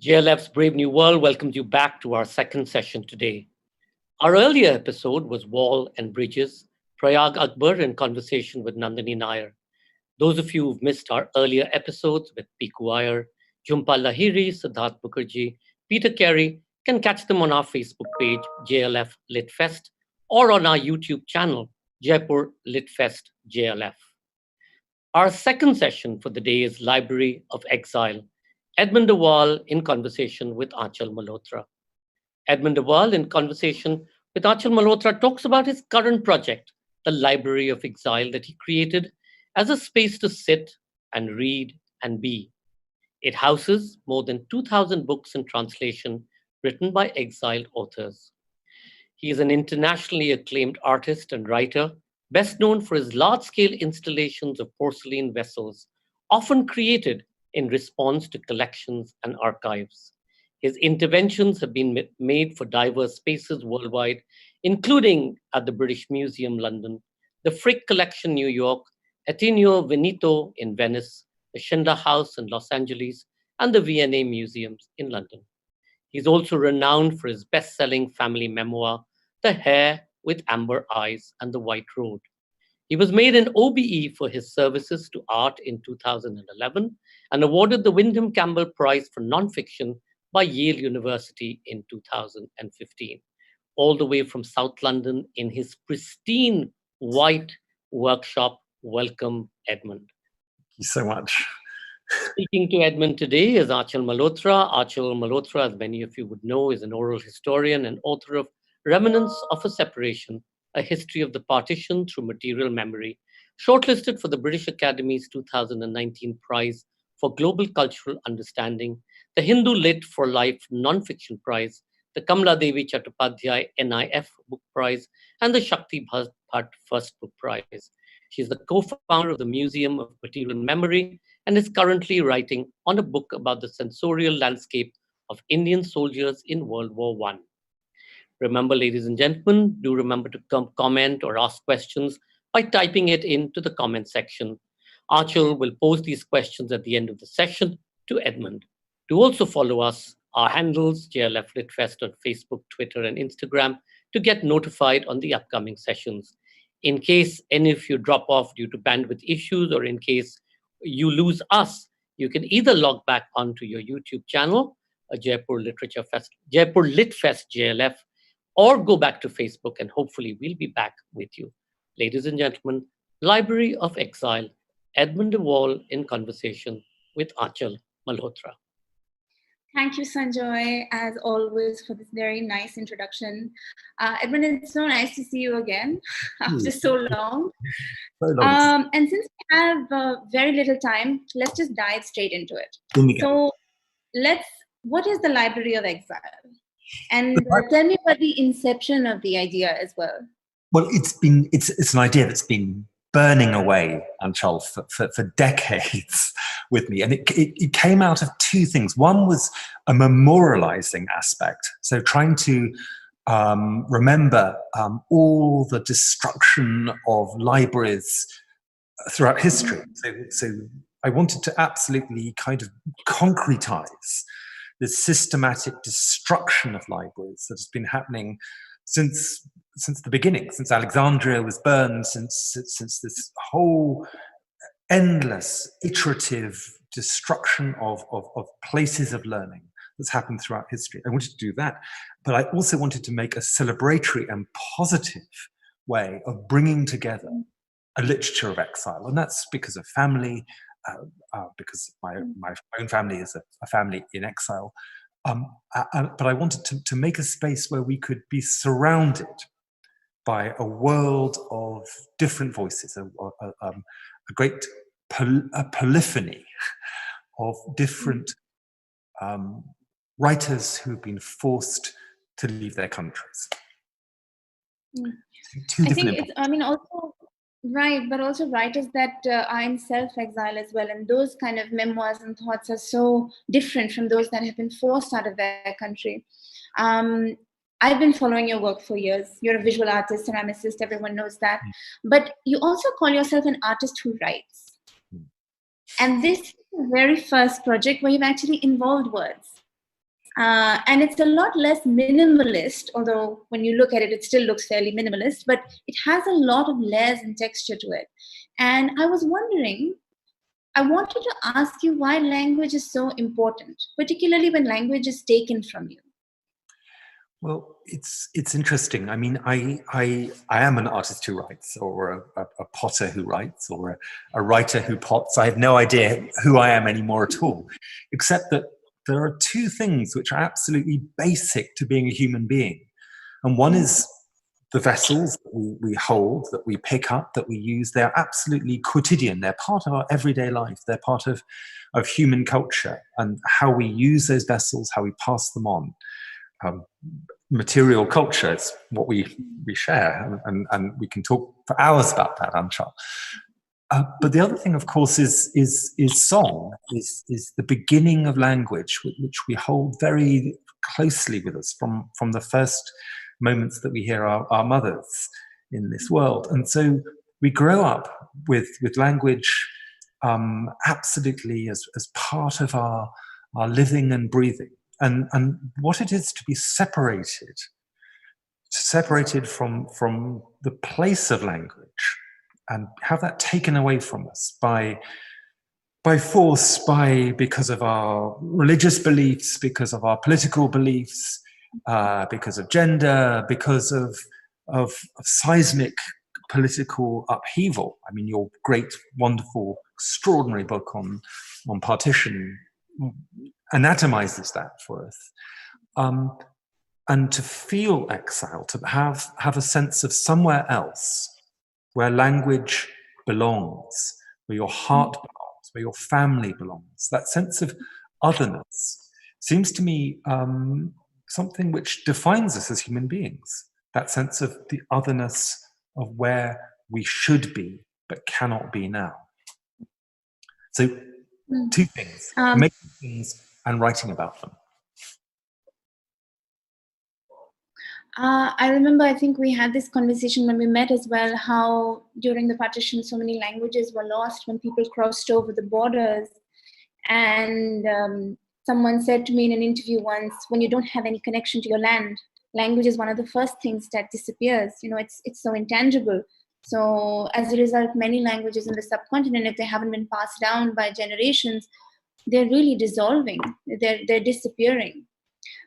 JLF's Brave New World welcomes you back to our second session today. Our earlier episode was Wall and Bridges, Prayag Akbar in conversation with Nandini Nair. Those of you who've missed our earlier episodes with Piku Iyer, Jhumpa Lahiri, Siddharth Mukherjee, Peter Carey can catch them on our Facebook page, JLF Litfest, or on our YouTube channel, Jaipur Litfest JLF. Our second session for the day is Library of Exile, Edmund de Waal in conversation with Aanchal Malhotra. Edmund de Waal in conversation with Aanchal Malhotra talks about his current project, the Library of Exile, that he created as a space to sit and read and be. It houses more than 2,000 books in translation written by exiled authors. He is an internationally acclaimed artist and writer, best known for his large-scale installations of porcelain vessels, often created in response to collections and archives. His interventions have been made for diverse spaces worldwide, including at the British Museum, London, the Frick Collection, New York, Ateneo Veneto in Venice, the Schindler House in Los Angeles, and the V&A Museums in London. He's also renowned for his best-selling family memoir, The Hare with Amber Eyes and the White Road. He was made an OBE for his services to art in 2011 and awarded the Wyndham Campbell Prize for Nonfiction by Yale University in 2015. All the way from South London in his pristine white workshop. Welcome, Edmund. Thank you so much. Speaking to Edmund today is Aanchal Malhotra. Aanchal Malhotra, as many of you would know, is an oral historian and author of Remnants of a Separation, A History of the Partition Through Material Memory, shortlisted for the British Academy's 2019 Prize for Global Cultural Understanding, the Hindu Lit for Life Nonfiction Prize, the Kamala Devi Chattopadhyay NIF Book Prize, and the Shakti Bhatt First Book Prize. She is the co-founder of the Museum of Material Memory and is currently writing on a book about the sensorial landscape of Indian soldiers in World War I. Remember, ladies and gentlemen, do remember to comment or ask questions by typing it into the comment section. Aanchal will pose these questions at the end of the session to Edmund. Do also follow us, our handles, JLF Litfest on Facebook, Twitter, and Instagram to get notified on the upcoming sessions. In case any of you drop off due to bandwidth issues or in case you lose us, you can either log back onto your YouTube channel, Jaipur Litfest JLF, or go back to Facebook and hopefully we'll be back with you. Ladies and gentlemen, Library of Exile, Edmund de Waal in conversation with Aanchal Malhotra. Thank you, Sanjoy, as always, for this very nice introduction. Edmund, it's so nice to see you again after so long. And since we have very little time, let's just dive straight into it. So what is the Library of Exile? And tell me about the inception of the idea as well. Well, it's an idea that's been burning away, Aanchal, for decades with me. And it came out of two things. One was a memorializing aspect. So trying to remember all the destruction of libraries throughout history. So I wanted to absolutely kind of concretize the systematic destruction of libraries that has been happening since the beginning, since Alexandria was burned, since this whole endless, iterative destruction of places of learning that's happened throughout history. I wanted to do that, but I also wanted to make a celebratory and positive way of bringing together a literature of exile, and that's because of family, because my own family is a family in exile. But I wanted to make a space where we could be surrounded by a world of different voices, a great polyphony of different writers who've been forced to leave their countries. But also writers that are in self-exile as well, and those kind of memoirs and thoughts are so different from those that have been forced out of their country. I've been following your work for years. You're a visual artist, ceramicist, everyone knows that. But you also call yourself an artist who writes. And this is the very first project where you've actually involved words. And it's a lot less minimalist, although when you look at it, it still looks fairly minimalist, but it has a lot of layers and texture to it. And I was wondering, I wanted to ask you why language is so important, particularly when language is taken from you. Well, it's interesting. I mean, I am an artist who writes, or a potter who writes, or a writer who pots. I have no idea who I am anymore at all, except that there are two things which are absolutely basic to being a human being. And one is the vessels that we hold, that we pick up, that we use. They're absolutely quotidian. They're part of our everyday life. They're part of human culture, and how we use those vessels, how we pass them on. Material culture is what we share, and we can talk for hours about that, Aanchal. But the other thing, of course, is song, is the beginning of language, which we hold very closely with us from the first moments that we hear our mothers in this world. And so we grow up with language absolutely as part of our living and breathing. And what it is to be separated from the place of language, and have that taken away from us by force, because of our religious beliefs, because of our political beliefs, because of gender, because of seismic political upheaval. I mean, your great, wonderful, extraordinary book on partition anatomizes that for us. And to feel exile, to have a sense of somewhere else where language belongs, where your heart belongs, where your family belongs, that sense of otherness seems to me something which defines us as human beings, that sense of the otherness of where we should be but cannot be now. So two things, making things and writing about them. I remember, I think we had this conversation when we met as well, how during the partition so many languages were lost when people crossed over the borders. And someone said to me in an interview once, when you don't have any connection to your land, language is one of the first things that disappears. You know, it's so intangible. So as a result, many languages in the subcontinent, if they haven't been passed down by generations, they're really dissolving, they're disappearing.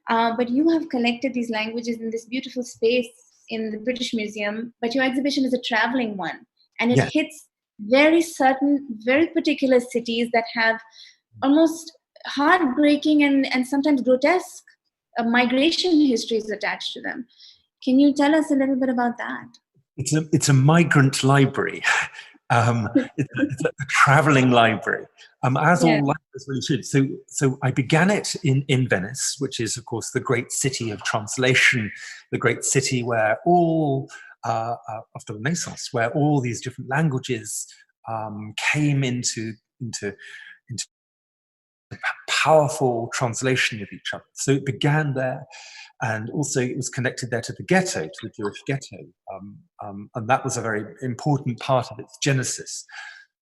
But you have collected these languages in this beautiful space in the British Museum, but your exhibition is a traveling one, and it hits very certain, very particular cities that have almost heartbreaking and sometimes grotesque migration histories attached to them. Can you tell us a little bit about that? It's a migrant library. It's a traveling library, as all libraries really should. So I began it in Venice, which is, of course, the great city of translation, the great city where all, after the Renaissance, where all these different languages came into powerful translation of each other. So it began there, and also it was connected there to the ghetto, to the Jewish ghetto, and that was a very important part of its genesis.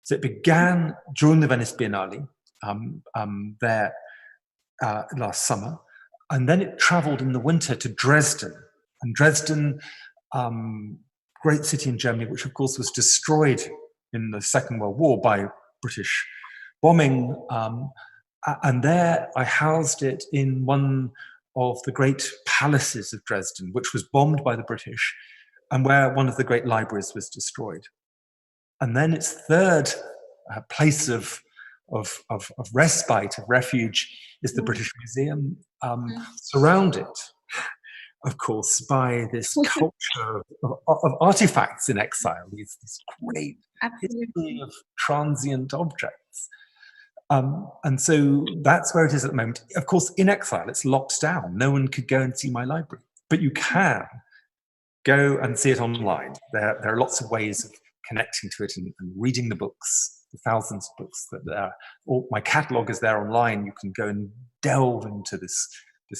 So it began during the Venice Biennale there last summer, and then it travelled in the winter to Dresden. And Dresden, great city in Germany, which of course was destroyed in the Second World War by British bombing. And there I housed it in one of the great palaces of Dresden, which was bombed by the British, and where one of the great libraries was destroyed. And then its third place of respite, of refuge, is the British Museum, surrounded, of course, by this culture of artifacts in exile, this great history of transient objects. And so that's where it is at the moment. Of course, in exile, it's locked down. No one could go and see my library. But you can go and see it online. There are lots of ways of connecting to it and reading the books, the thousands of books that there are. My catalogue is there online. You can go and delve into this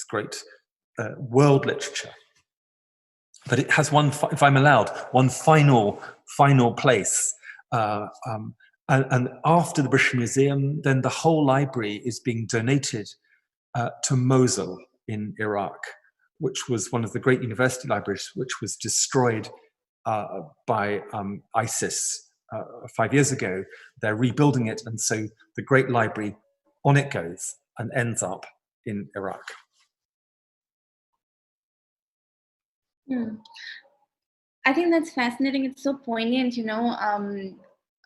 great world literature. But it has one, if I'm allowed, one final place. And after the British Museum, then the whole library is being donated to Mosul, in Iraq, which was one of the great university libraries, which was destroyed by ISIS 5 years ago. They're rebuilding it, and so the great library, on it goes and ends up in Iraq. I think that's fascinating. It's so poignant,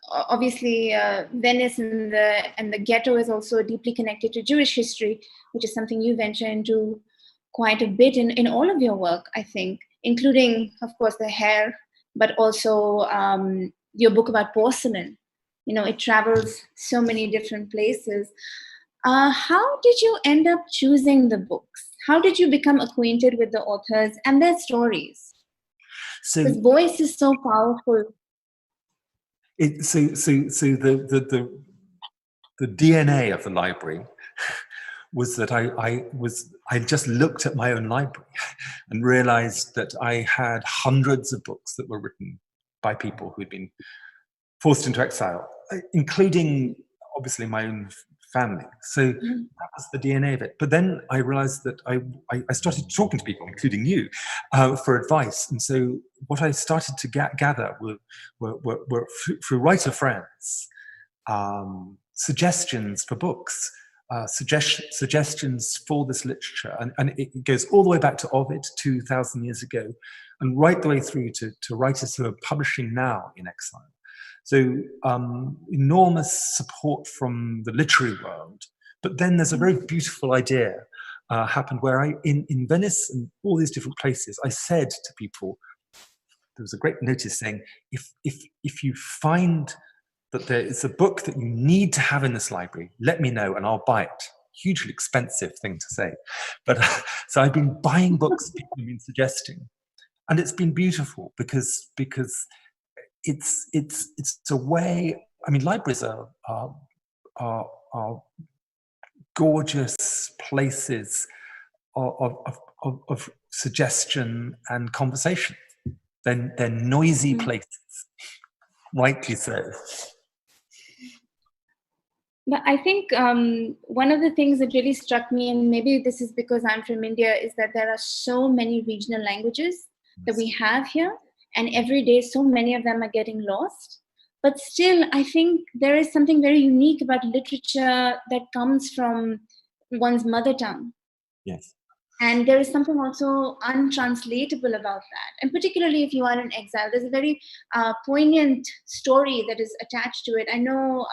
obviously Venice and the ghetto is also deeply connected to Jewish history, which is something you venture into quite a bit in all of your work, I think, including, of course, the hair, but also your book about porcelain. It travels so many different places. How did you end up choosing the books? How did you become acquainted with the authors and their stories? So his voice is so powerful. The DNA of the library was that I just looked at my own library and realized that I had hundreds of books that were written by people who'd been forced into exile, including obviously my own family. So that was the DNA of it. But then I realized that I started talking to people, including you, for advice. And so what I started to gather were through writer friends, suggestions for books, suggestions for this literature. And it goes all the way back to Ovid 2,000 years ago, and right the way through to writers who are publishing now in exile. So enormous support from the literary world. But then there's a very beautiful idea happened where in Venice and all these different places, I said to people, there was a great notice saying, if you find that there is a book that you need to have in this library, let me know and I'll buy it. Hugely expensive thing to say. But so I've been buying books people have been suggesting. And it's been beautiful because it's a way. I mean, libraries are gorgeous places of suggestion and conversation. They're noisy places, rightly so. But I think one of the things that really struck me, and maybe this is because I'm from India, is that there are so many regional languages that we have here. And every day, so many of them are getting lost. But still, I think there is something very unique about literature that comes from one's mother tongue. Yes. And there is something also untranslatable about that. And particularly if you are in exile, there's a very poignant story that is attached to it. I know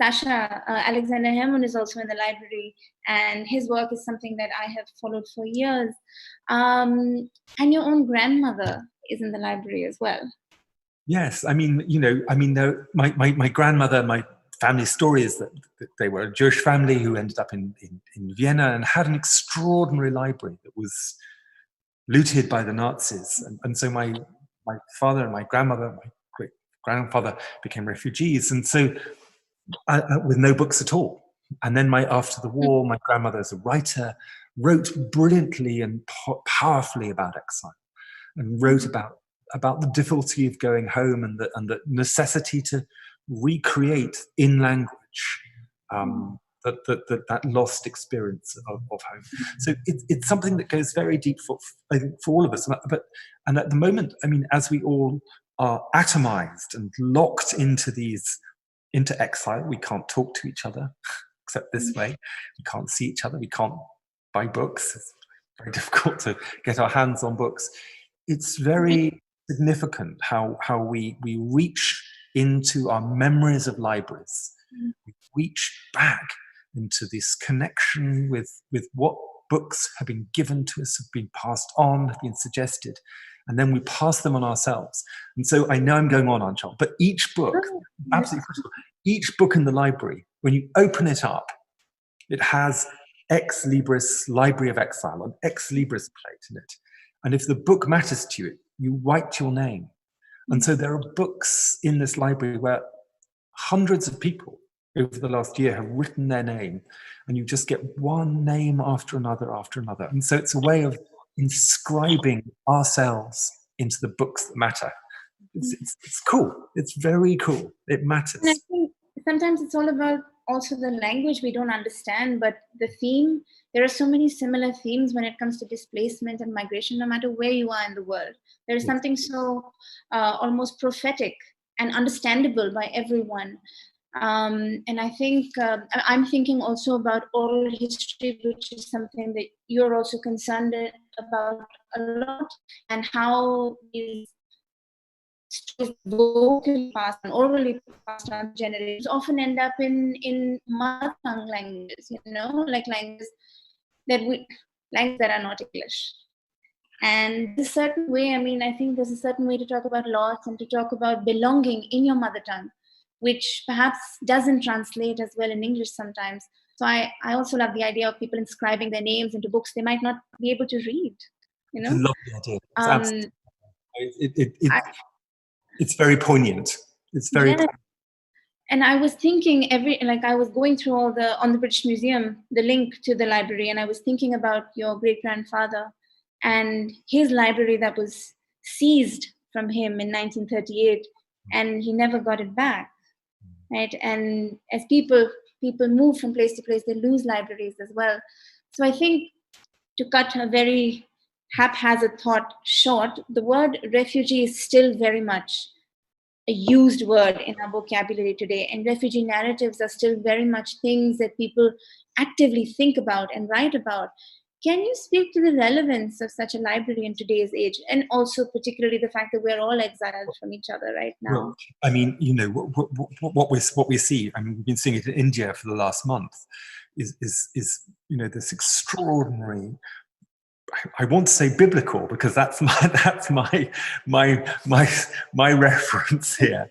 Sasha Alexander Herman is also in the library, and his work is something that I have followed for years. And your own grandmother is in the library as well. Yes, I mean, my grandmother, my family story is that they were a Jewish family who ended up in Vienna and had an extraordinary library that was looted by the Nazis. And so my father and my grandmother, my great grandfather became refugees. And so with no books at all. And then after the war, my grandmother, as a writer, wrote brilliantly and powerfully about exile, and wrote about the difficulty of going home and the necessity to recreate in language that lost experience of home. So it's something that goes very deep I think for all of us. And at the moment, I mean, as we all are atomized and locked into exile, we can't talk to each other except this way. We can't see each other. We can't buy books. It's very difficult to get our hands on books. It's very significant how we reach into our memories of libraries. We reach back into this connection with what books have been given to us, have been passed on, have been suggested, and then we pass them on ourselves. And so I know I'm going on, Aanchal, but each book, absolutely critical, each book in the library, when you open it up, it has Ex Libris, Library of Exile, an Ex Libris plate in it. And if the book matters to you, you write your name. And so there are books in this library where hundreds of people over the last year have written their name, and you just get one name after another after another. And so it's a way of inscribing ourselves into the books that matter. It's cool. It's very cool. It matters. And I think sometimes it's all about also the language we don't understand, but the theme, there are so many similar themes when it comes to displacement and migration, no matter where you are in the world. There is something so almost prophetic and understandable by everyone. And I think I'm thinking also about oral history, which is something that you're also concerned about a lot, and how these stories vocally passed and orally passed on generations often end up in mother tongue languages, like languages that are not English. And a certain way, I think there's a certain way to talk about loss and to talk about belonging in your mother tongue, which perhaps doesn't translate as well in English sometimes. So I also love the idea of people inscribing their names into books they might not be able to read. It's a lovely idea. It's absolutely. It's very poignant. It's very. Yeah. And I was thinking I was going through on the British Museum, the link to the library, and I was thinking about your great-grandfather and his library that was seized from him in 1938, and he never got it back, right? And as people move from place to place, they lose libraries as well. So I think, to cut a very haphazard thought short, the word refugee is still very much a used word in our vocabulary today, and refugee narratives are still very much things that people actively think about and write about. Can you speak to the relevance of such a library in today's age, and also particularly the fact that we're all exiled from each other right now? Well, what we see, we've been seeing it in India for the last month, is this extraordinary, I want to say biblical, because that's my reference here.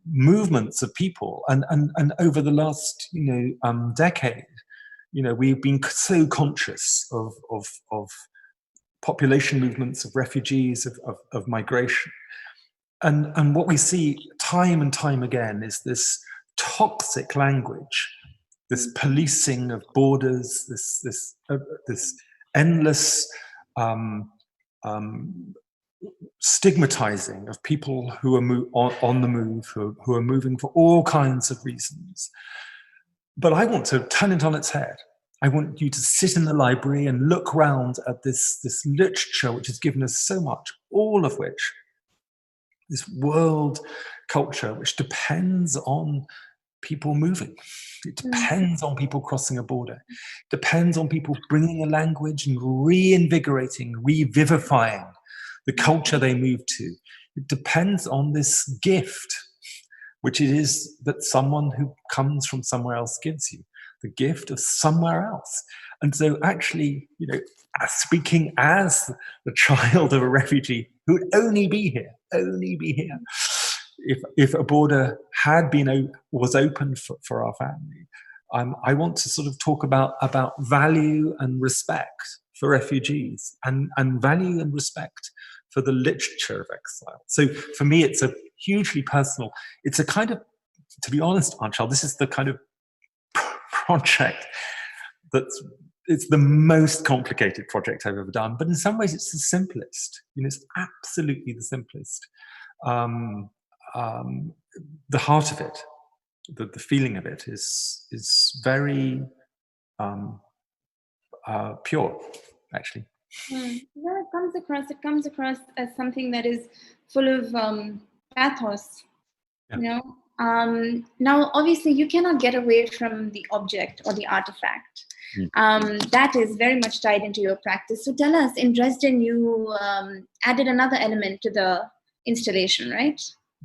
Movements of people, and over the last decade, we've been so conscious of population movements, of refugees, of migration, and what we see time and time again is this toxic language, this policing of borders, this endless stigmatizing of people who are on the move, who are moving for all kinds of reasons. But I want to turn it on its head. I want you to sit in the library and look round at this literature which has given us so much, all of which, this world culture which depends on people moving. It depends on people crossing a border. It depends on people bringing a language and reinvigorating, revivifying the culture they move to. It depends on this gift, which it is that someone who comes from somewhere else gives you, the gift of somewhere else. And so actually, speaking as the child of a refugee who would only be here, if a border was open for our family, I want to sort of talk about value and respect for refugees, and value and respect for the literature of exile. So for me, it's a hugely personal. It's a kind of, to be honest, Aanchal, this is the kind of project it's the most complicated project I've ever done, but in some ways it's the simplest. It's absolutely the simplest. The heart of it, the feeling of it is very pure, actually. Well, it comes across as something that is full of pathos. Yeah. Now, obviously, you cannot get away from the object or the artifact. That is very much tied into your practice. So tell us, in Dresden, you added another element to the installation, right?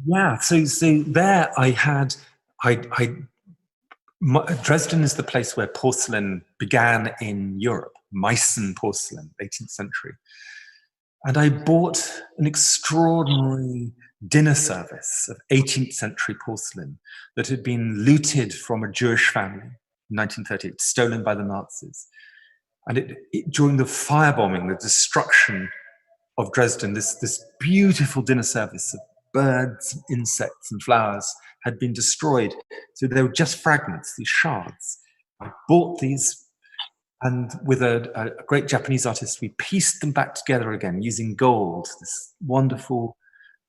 Yeah. So there Dresden is the place where porcelain began in Europe, Meissen porcelain, 18th century. And I bought an extraordinary dinner service of 18th century porcelain that had been looted from a Jewish family in 1938, stolen by the Nazis. And during the firebombing, the destruction of Dresden, this beautiful dinner service of birds, insects, and flowers had been destroyed. So they were just fragments, these shards. I bought these, and with a great Japanese artist, we pieced them back together again using gold, this wonderful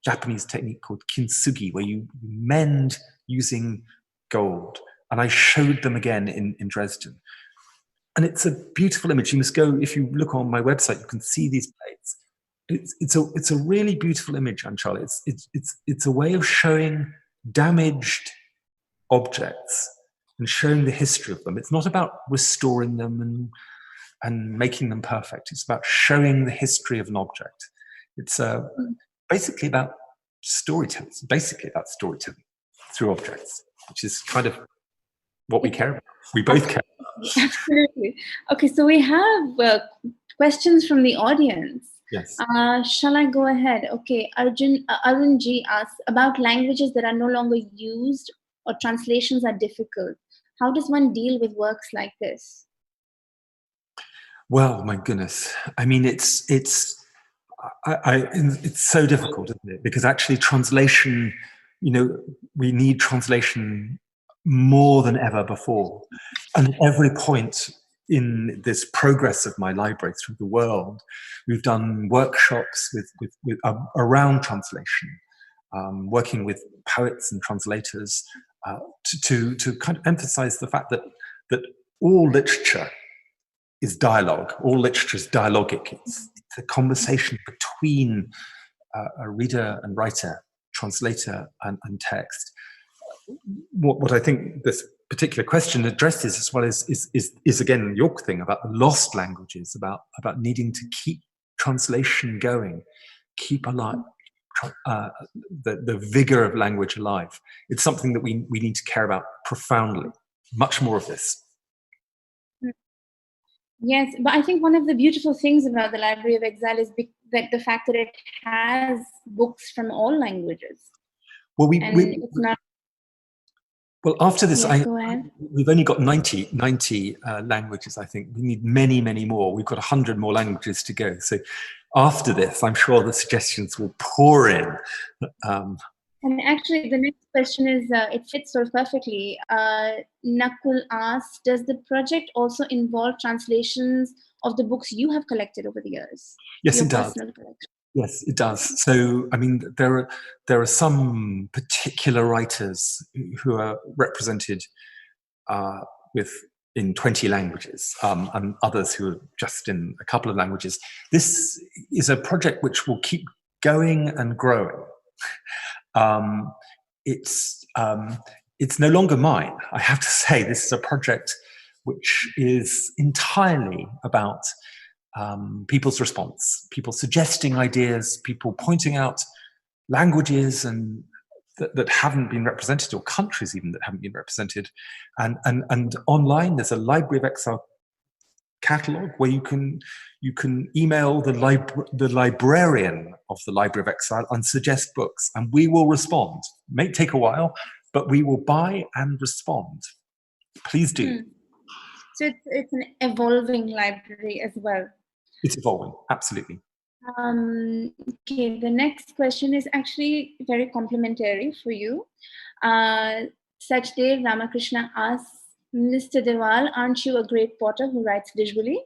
Japanese technique called kintsugi, where you mend using gold. And I showed them again in Dresden. And it's a beautiful image. You must go, if you look on my website, you can see these plates. It's a really beautiful image, Aanchal. It's a way of showing damaged objects and showing the history of them. It's not about restoring them and making them perfect. It's about showing the history of an object. It's basically about storytelling. It's basically about storytelling through objects, which is kind of what we care about. We both care about. Absolutely. Okay, so we have questions from the audience. Yes. Shall I go ahead? Okay, Arun G asks about languages that are no longer used or translations are difficult. How does one deal with works like this? Well, my goodness. I mean, it's so difficult, isn't it? Because actually translation, we need translation more than ever before. And at every point in this progress of my library through the world, we've done workshops with around translation, working with poets and translators to kind of emphasize the fact that all literature is dialogue. All literature is dialogic. It's a conversation between a reader and writer, translator and text. What I think this particular question addresses as well is again your thing about the lost languages, about needing to keep translation going, keep alive, the vigor of language alive. It's something that we need to care about profoundly. Much more of this. Yes, but I think one of the beautiful things about the Library of Exile is that the fact that it has books from all languages. Well, it's not. Well, after this, yes, go ahead. We've only got 90 languages, I think. We need many, many more. We've got 100 more languages to go. So after this, I'm sure the suggestions will pour in. And actually, the next question is, it fits so perfectly. Nakul asks, does the project also involve translations of the books you have collected over the years? Yes, it does. Yes, it does. So, I mean, there are some particular writers who are represented in 20 languages, and others who are just in a couple of languages. This is a project which will keep going and growing. It's no longer mine. I have to say, this is a project which is entirely about people's response, people suggesting ideas, people pointing out languages and that haven't been represented, or countries even that haven't been represented. And online, there's a Library of Exile catalog where you can email the librarian of the Library of Exile and suggest books, and we will respond. It may take a while, but we will buy and respond. Please do. So it's an evolving library as well. It's evolving, absolutely. Okay, the next question is actually very complimentary for you. Sachdev Ramakrishna asks, Mr. De Waal, aren't you a great potter who writes visually?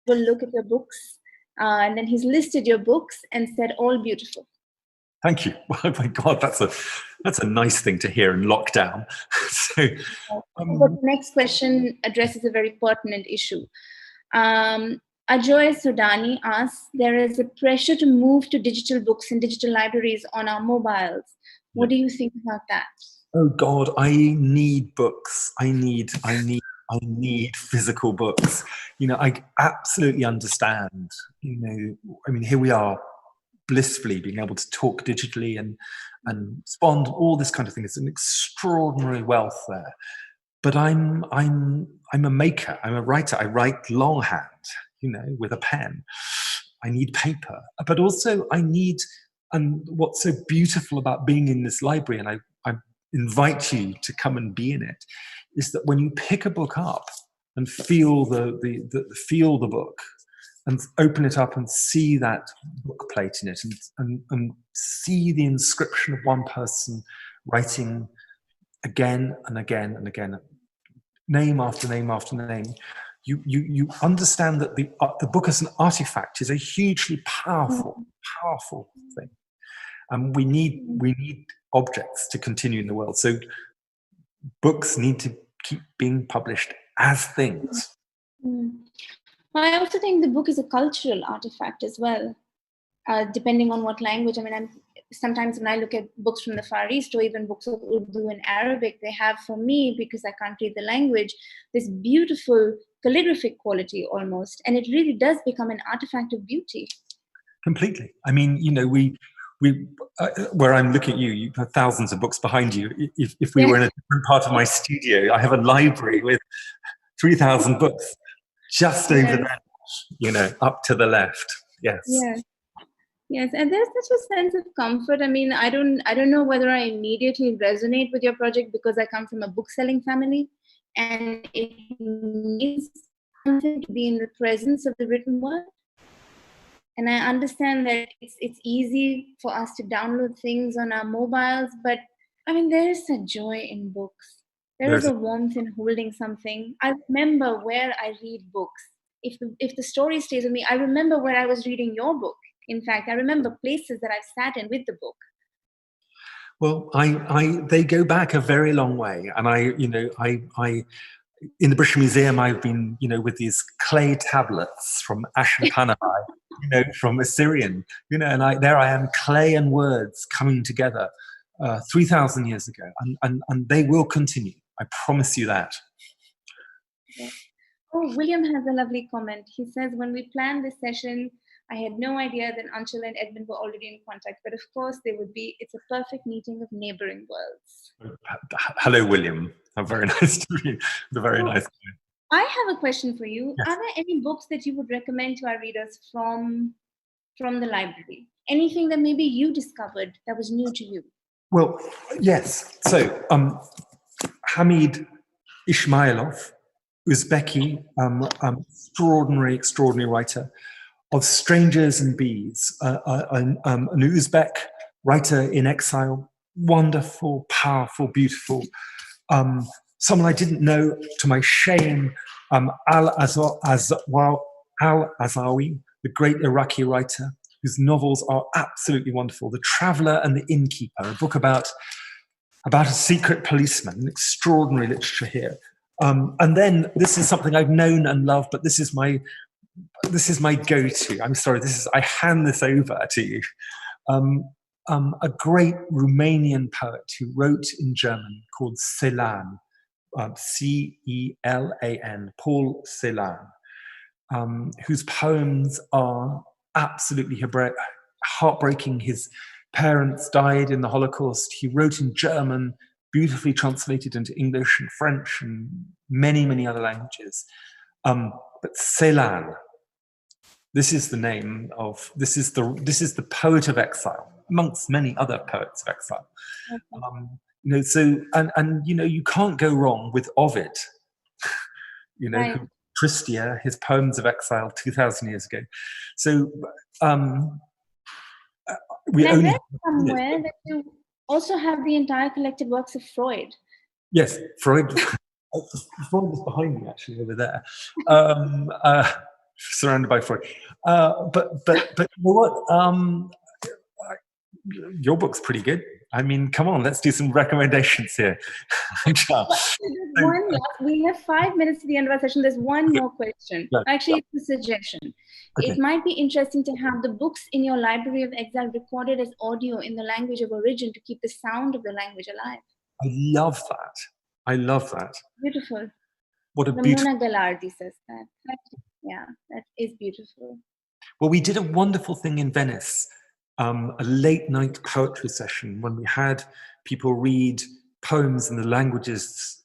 We'll look at your books, and then he's listed your books and said, all beautiful. Thank you. Oh my God, that's a nice thing to hear in lockdown. So, but the next question addresses a very pertinent issue. Ajoy Sudani asks, there is a pressure to move to digital books and digital libraries on our mobiles. What do you think about that? Oh God, I need books. I need physical books. I absolutely understand. I mean, here we are, blissfully being able to talk digitally and respond. All this kind of thing. It's an extraordinary wealth there. But I'm a maker. I'm a writer. I write longhand. With a pen. I need paper, but also I need. And what's so beautiful about being in this library, and I invite you to come and be in it, is that when you pick a book up and feel the book, and open it up and see that book plate in it, and see the inscription of one person writing again and again and again, name after name after name. You understand that the book as an artifact is a hugely powerful thing, and we need objects to continue in the world. So books need to keep being published as things. Well, I also think the book is a cultural artifact as well, depending on what language. I mean, sometimes when I look at books from the Far East or even books of Urdu and Arabic, they have for me, because I can't read the language, this beautiful calligraphic quality almost. And it really does become an artifact of beauty. Completely. I mean, we where I'm looking at you, you have thousands of books behind you. If we were in a different part of my studio, I have a library with 3,000 books just over there, up to the left. Yes. Yes, and there's such a sense of comfort. I mean, I don't know whether I immediately resonate with your project because I come from a book-selling family, and it means something to be in the presence of the written word. And I understand that it's easy for us to download things on our mobiles, but I mean, there is a joy in books. There is a warmth in holding something. I remember where I read books. If the story stays with me, I remember where I was reading your book. In fact, I remember places that I've sat in with the book. Well, they go back a very long way, and I in the British Museum, I've been, with these clay tablets from Ashurbanipal, from Assyrian, and there I am, clay and words coming together 3,000 years ago, and they will continue. I promise you that. Yeah. Oh, William has a lovely comment. He says, when we planned this session, I had no idea that Aanchal and Edmund were already in contact, but of course they would be. It's a perfect meeting of neighboring worlds. Hello, William. I'm very nice to meet you. A very nice guy. I have a question for you. Yes. Are there any books that you would recommend to our readers from the library? Anything that maybe you discovered that was new to you? Well, yes. So, Hamid Ismailov, Uzbeki, extraordinary writer of Strangers and Bees, an Uzbek writer in exile, wonderful, powerful, beautiful. Someone I didn't know, to my shame, Al-Azawi, the great Iraqi writer, whose novels are absolutely wonderful. The Traveller and the Innkeeper, a book about a secret policeman, extraordinary literature here. And then this is something I've known and loved, but this is my go-to. I'm sorry, I hand this over to you. A great Romanian poet who wrote in German called Celan, C-E-L-A-N, Paul Celan, whose poems are absolutely heartbreaking. His parents died in the Holocaust. He wrote in German, beautifully translated into English and French and many, many other languages. But Celan, this is the name of, this is the poet of exile, amongst many other poets of exile. Okay. So, and you can't go wrong with Ovid, right. Tristia, his poems of exile 2,000 years ago. So, we and only I read somewhere that you also have the entire collected works of Freud. Yes, Freud. Freud is behind me, actually, over there. Surrounded by Freud. But you know what? Your book's pretty good. I mean, come on, let's do some recommendations here. We have 5 minutes to the end of our session. There's one more question. Actually, it's a suggestion. Okay. It might be interesting to have the books in your library of exile recorded as audio in the language of origin to keep the sound of the language alive. I love that. Beautiful. What a beautiful. Ramona Gallardi says that. Yeah, that is beautiful. Well, we did a wonderful thing in Venice, a late night poetry session when we had people read poems in the languages,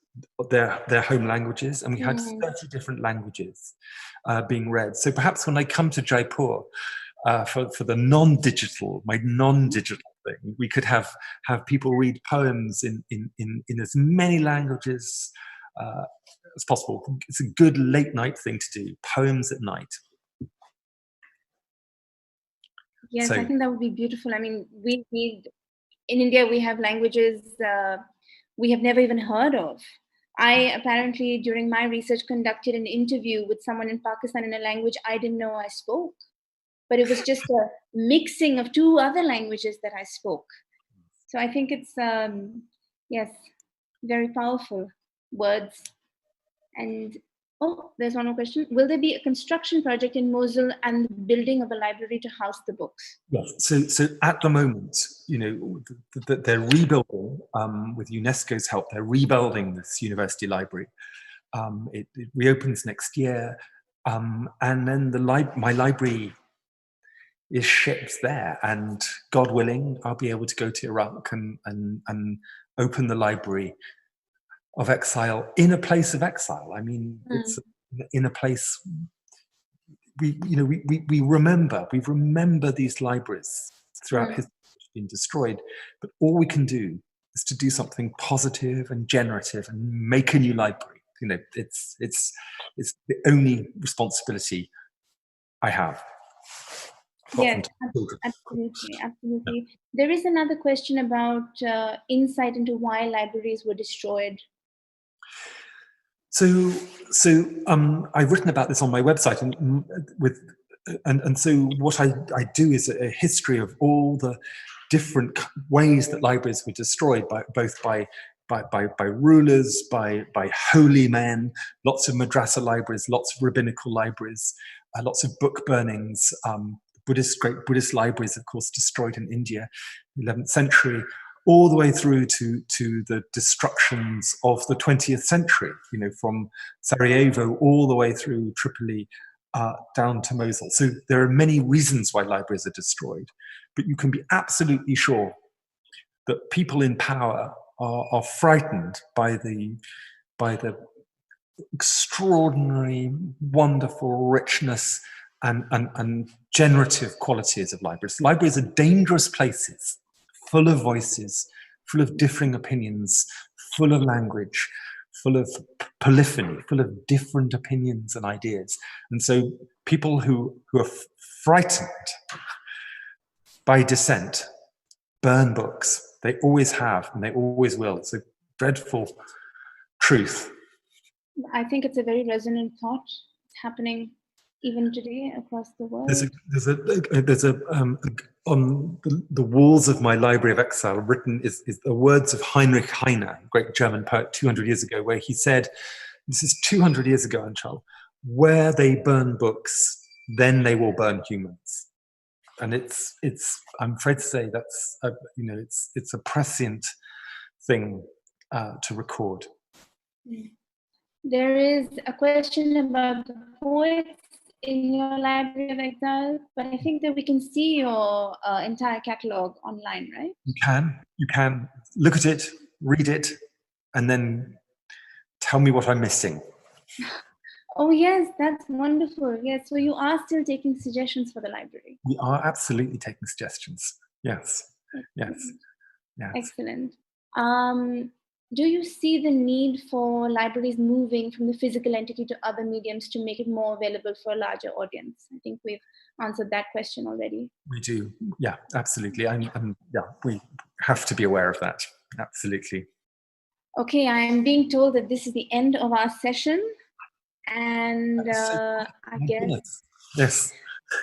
their home languages, and we had 30 different languages being read. So perhaps when I come to Jaipur for the non-digital thing, we could have people read poems in as many languages as possible. It's a good late night thing to do, poems at night. Yes, I think that would be beautiful. I mean, in India, we have languages we have never even heard of. I apparently, during my research, conducted an interview with someone in Pakistan in a language I didn't know I spoke. But it was just a mixing of 2 other languages that I spoke. So I think it's, yes, very powerful. words. And there's one more question. Will there be a construction project in Mosul and the building of a library to house the books? Yes. So at the moment, they're rebuilding, with UNESCO's help, they're rebuilding this university library. It reopens next year. And then my library is shipped there, and God willing, I'll be able to go to Iraq and open the library of Exile in a place of exile. I mean, it's in a place we remember these libraries throughout history being destroyed, but all we can do is to do something positive and generative and make a new library. It's the only responsibility I have. Yes, absolutely. Yeah. There is another question about insight into why libraries were destroyed. So I've written about this on my website, and so what I do is a history of all the different ways that libraries were destroyed, both by rulers, by holy men, lots of madrasa libraries, lots of rabbinical libraries, lots of book burnings. Great Buddhist libraries, of course, destroyed in India, 11th century, all the way through to the destructions of the 20th century, from Sarajevo all the way through Tripoli down to Mosul. So there are many reasons why libraries are destroyed, but you can be absolutely sure that people in power are frightened by the extraordinary, wonderful richness and generative qualities of libraries. Libraries are dangerous places, full of voices, full of differing opinions, full of language, full of polyphony, full of different opinions and ideas. And so people who are frightened by dissent burn books. They always have, and they always will. It's a dreadful truth. I think it's a very resonant thought. It's happening even today across the world. There's on the walls of my Library of Exile written is the words of Heinrich Heine, a great German poet 200 years ago, where he said, this is 200 years ago, Aanchal, where they burn books, then they will burn humans. And it's I'm afraid to say that's it's a prescient thing to record. There is a question about the poets in your Library of Exile, but I think that we can see your entire catalog online, right? You can look at it, read it, and then tell me what I'm missing. Oh yes, that's wonderful. Yes, so you are still taking suggestions for the library. We are absolutely taking suggestions. Yes. Excellent. Do you see the need for libraries moving from the physical entity to other mediums to make it more available for a larger audience? I think we've answered that question already. We do. Yeah, absolutely. We have to be aware of that. Absolutely. Okay, I am being told that this is the end of our session. And I guess... Yes.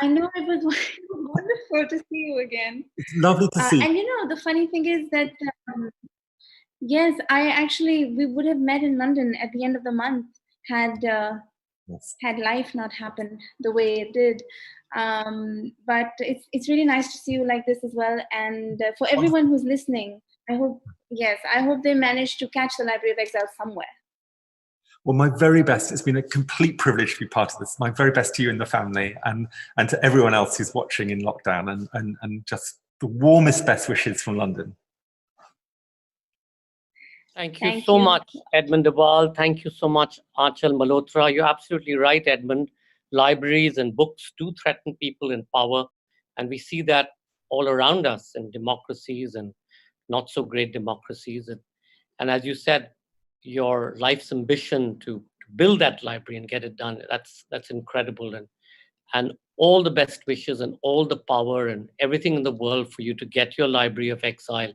I know, it was wonderful to see you again. It's lovely to see. And the funny thing is that... yes, we would have met in London at the end of the month had life not happened the way it did. But it's really nice to see you like this as well. And for everyone who's listening, I hope they manage to catch the Library of Exile somewhere. Well, my very best. It's been a complete privilege to be part of this. My very best to you and the family, and to everyone else who's watching in lockdown, and just the warmest best wishes from London. Thank you so much, Edmund de Waal. Thank you so much, Aanchal Malhotra. You're absolutely right, Edmund. Libraries and books do threaten people in power, and we see that all around us in democracies and not so great democracies. And as you said, your life's ambition to build that library and get it done, that's incredible. And all the best wishes and all the power and everything in the world for you to get your Library of Exile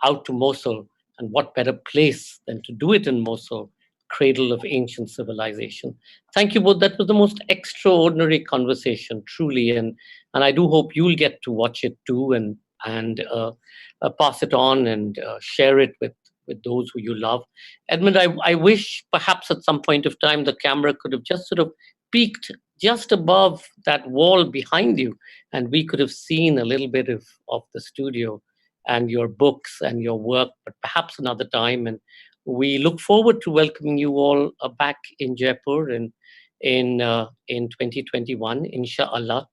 out to Mosul. And what better place than to do it in Mosul, cradle of ancient civilization. Thank you both. That was the most extraordinary conversation, truly. And I do hope you'll get to watch it too and pass it on and share it with with those who you love. Edmund, I wish perhaps at some point of time the camera could have just sort of peeked just above that wall behind you, and we could have seen a little bit of the studio and your books and your work, but perhaps another time. And we look forward to welcoming you all back in Jaipur in 2021, inshallah,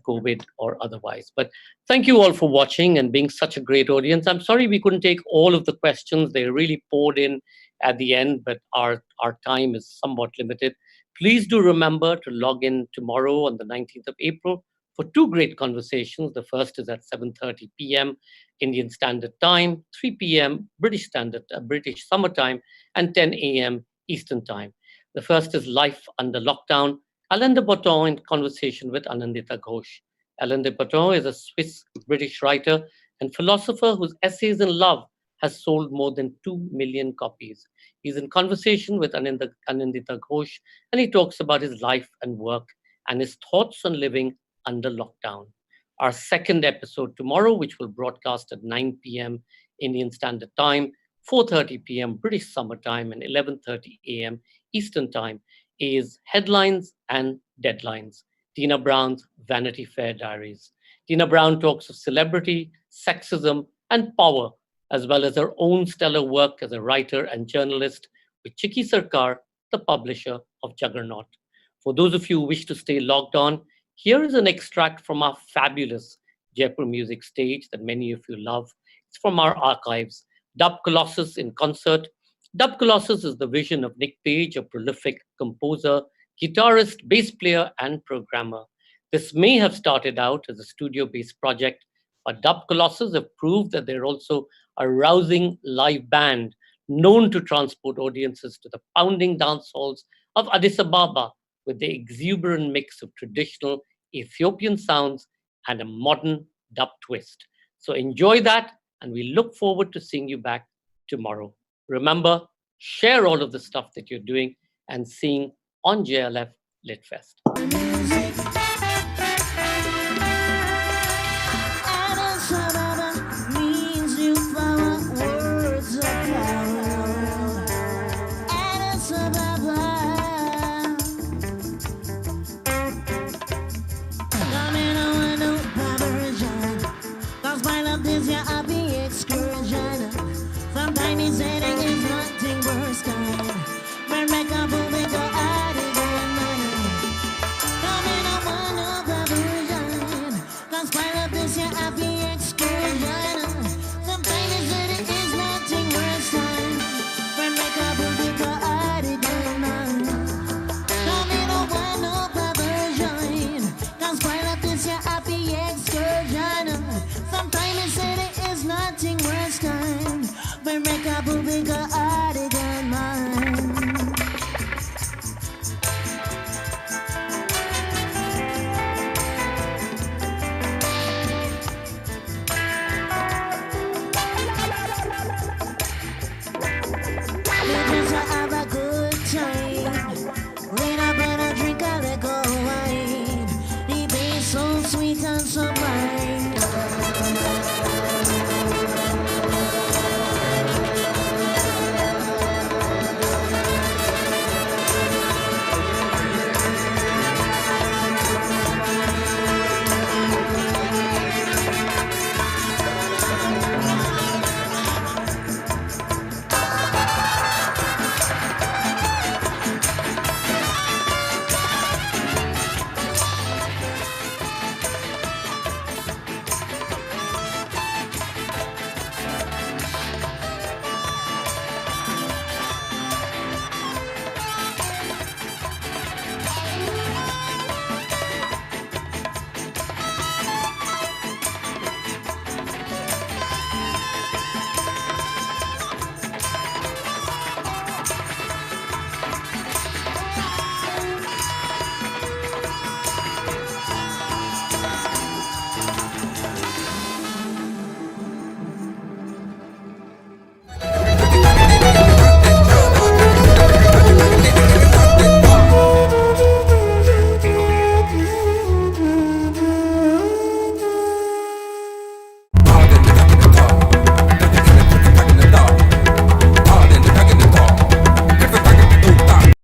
COVID or otherwise. But thank you all for watching and being such a great audience. I'm sorry we couldn't take all of the questions. They really poured in at the end, but our time is somewhat limited. Please do remember to log in tomorrow on the 19th of April for two great conversations. The first is at 7:30 p.m. Indian Standard Time, 3 p.m. British Summer Time, and 10 a.m. Eastern Time. The first is Life Under Lockdown, Alain de Botton in conversation with Anandita Ghosh. Alain de Botton is a Swiss-British writer and philosopher whose Essays in Love has sold more than 2 million copies. He's in conversation with Anandita Ghosh, and he talks about his life and work and his thoughts on living under lockdown. Our second episode tomorrow, which will broadcast at 9 p.m. Indian Standard Time, 4:30 p.m. British Summer Time, and 11:30 a.m. Eastern Time, is Headlines and Deadlines, Tina Brown's Vanity Fair Diaries. Tina Brown talks of celebrity, sexism, and power, as well as her own stellar work as a writer and journalist with Chiki Sarkar, the publisher of Juggernaut. For those of you who wish to stay logged on, here is an extract from our fabulous Jaipur music stage that many of you love. It's from our archives. Dub Colossus in concert. Dub Colossus is the vision of Nick Page, a prolific composer, guitarist, bass player, and programmer. This may have started out as a studio-based project, but Dub Colossus have proved that they're also a rousing live band known to transport audiences to the pounding dance halls of Addis Ababa with the exuberant mix of traditional Ethiopian sounds and a modern dub twist. So enjoy that, and we look forward to seeing you back tomorrow. Remember, share all of the stuff that you're doing and seeing on JLF Lit Fest.